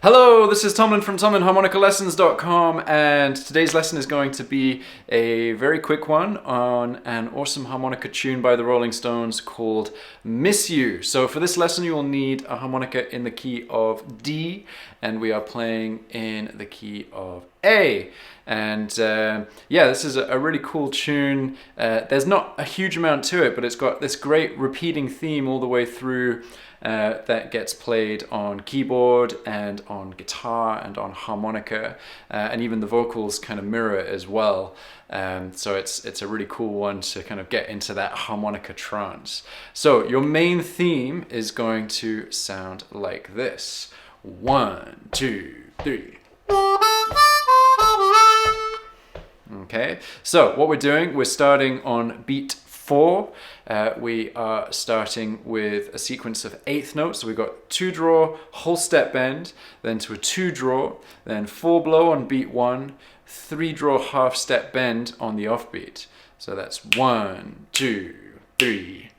Hello, this is Tomlin from TomlinHarmonicaLessons.com, and today's lesson is going to be a very quick one on an awesome harmonica tune by the Rolling Stones called Miss You. So for this lesson you will need a harmonica in the key of D, and we are playing in the key of A. And yeah, this is a really cool tune. There's not a huge amount to it, but it's got this great repeating theme all the way through that gets played on keyboard and on guitar and on harmonica, and even the vocals kind of mirror it as well. So it's a really cool one to kind of get into that harmonica trance. So your main theme is going to sound like this. 1, 2, 3. Okay, so what we're doing, we're starting on beat 4. We are starting with a sequence of eighth notes. So we've got 2 draw, whole step bend, then to a 2 draw, then 4 blow on beat 1, 3 draw half step bend on the offbeat. So that's 1, 2, 3.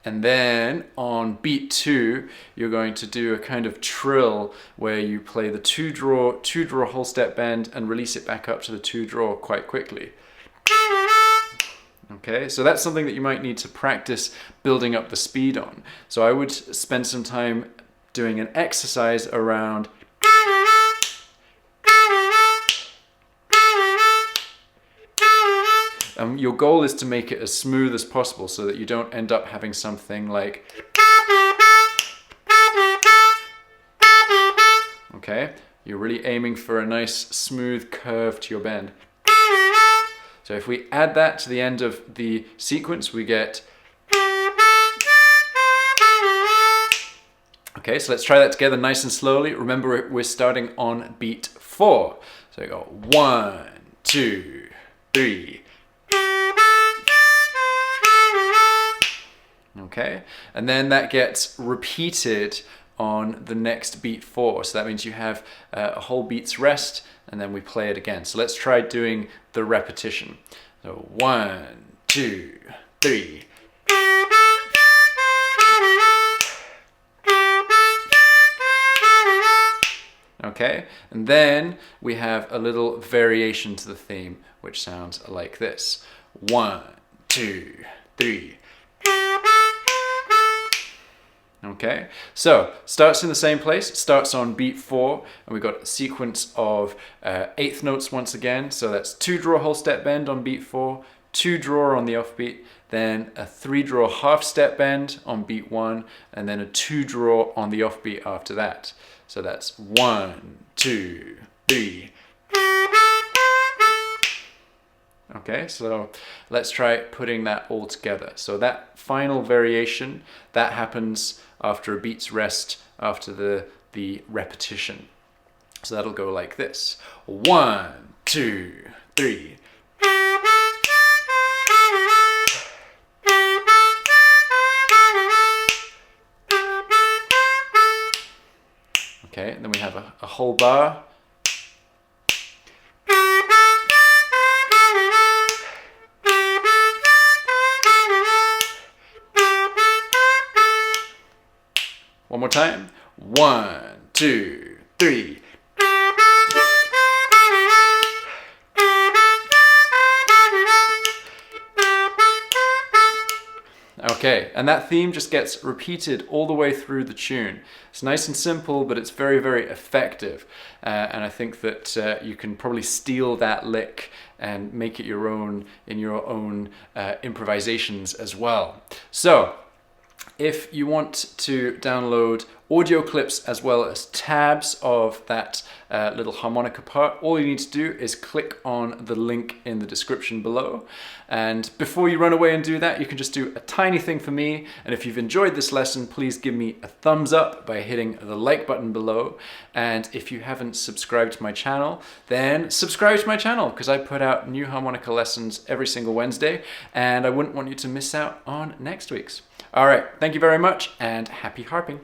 And then on beat 2, you're going to do a kind of trill where you play the 2 draw whole step bend and release it back up to the 2 draw quite quickly. Okay, so that's something that you might need to practice building up the speed on. So I would spend some time doing an exercise around your goal is to make it as smooth as possible so that you don't end up having something like, okay, you're really aiming for a nice smooth curve to your bend. So if we add that to the end of the sequence, we get, okay, so let's try that together nice and slowly. Remember, we're starting on beat 4. So we go 1, 2, 3. Okay, and then that gets repeated on the next beat 4. So that means you have a whole beat's rest, and then we play it again. So let's try doing the repetition. So 1, 2, 3. Okay, and then we have a little variation to the theme, which sounds like this. 1, 2, 3. Okay, so starts in the same place, starts on beat 4, and we've got a sequence of eighth notes once again. So that's 2 draw whole step bend on beat 4, 2 draw on the offbeat, then a 3 draw half step bend on beat 1, and then a 2 draw on the offbeat after that. So that's 1, 2, 3. Okay, so let's try putting that all together. So that final variation, that happens after a beat's rest, after the repetition. So that'll go like this. 1, 2, 3. Okay, and then we have a whole bar. One more time. 1, 2, 3. Okay, and that theme just gets repeated all the way through the tune. It's nice and simple, but it's very, very effective. And I think that you can probably steal that lick and make it your own in your own improvisations as well. So, if you want to download audio clips as well as tabs of that little harmonica part, all you need to do is click on the link in the description below. And before you run away and do that, you can just do a tiny thing for me. And if you've enjoyed this lesson, please give me a thumbs up by hitting the like button below. And if you haven't subscribed to my channel, then subscribe to my channel, because I put out new harmonica lessons every single Wednesday, and I wouldn't want you to miss out on next week's. All right, thank you very much, and happy harping.